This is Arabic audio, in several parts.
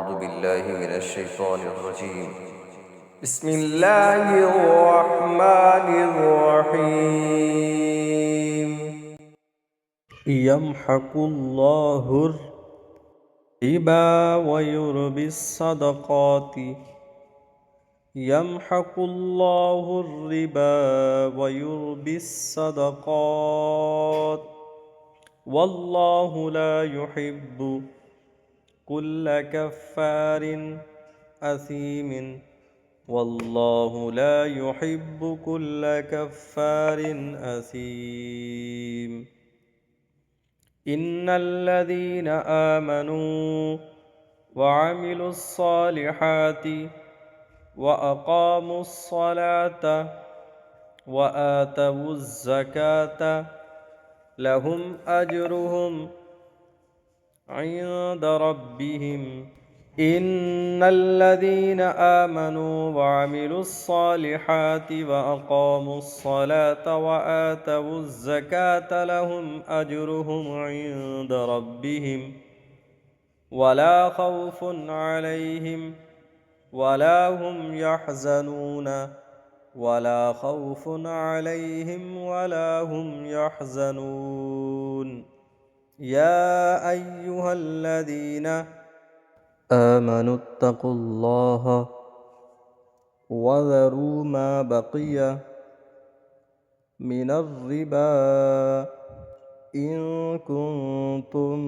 أعوذ بالله من الشيطان الرجيم. بسم الله الرحمن الرحيم. يمحق الله الربا ويربي الصدقات. يمحق الله الربا ويربي الصدقات، والله لا يحب كل كفار أثيم. والله لا يحب كل كفار أثيم. إن الذين آمنوا وعملوا الصالحات وأقاموا الصلاة وآتوا الزكاة لهم أجرهم عند ربهم. إن الذين آمنوا وعملوا الصالحات وأقاموا الصلاة وآتوا الزكاة لهم أجرهم عند ربهم ولا خوف عليهم ولا هم يحزنون. ولا خوف عليهم ولا هم يحزنون. يا أيها الذين آمنوا اتقوا الله وذروا ما بقي من الربا إن كنتم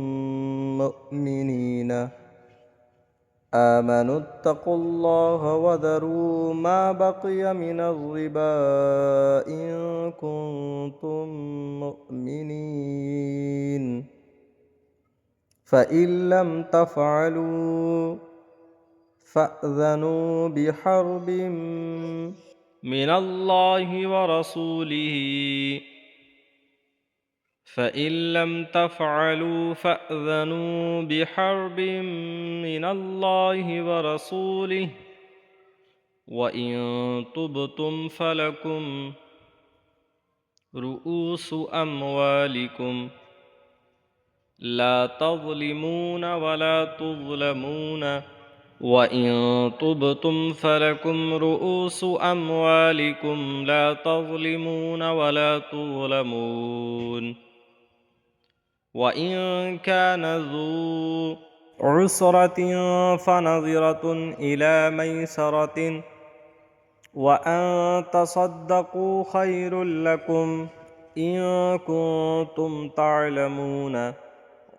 مؤمنين. آمنوا اتقوا الله وذروا ما بقي من الربا إن كنتم مؤمنين. فإن لم تفعلوا فأذنوا بحرب من الله ورسوله. فإن لم تفعلوا فأذنوا بحرب من الله ورسوله. وإن تبتم فلكم رؤوس أموالكم لا تظلمون ولا تظلمون. وإن تبتم فلكم رؤوس أموالكم لا تظلمون ولا تظلمون. وإن كان ذو عسرة فنظرة إلى ميسرة وأن تصدقوا خير لكم إن كنتم تعلمون.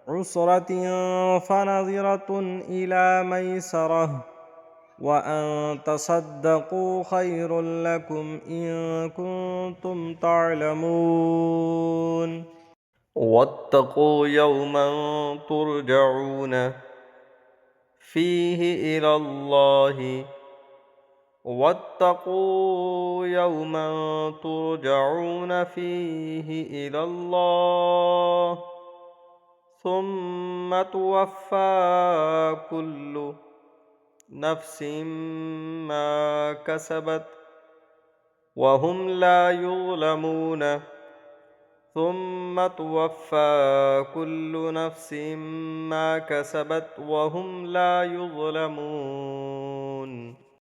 عسرة فنظرة إلى ميسرة وأن تصدقوا خير لكم إن كنتم تعلمون. واتقوا يوما ترجعون فيه إلى الله. واتقوا يوما ترجعون فيه إلى الله ثم توفى كل نفس ما كسبت وهم لا يظلمون. ثم توفى كل نفس ما كسبت وهم لا يظلمون.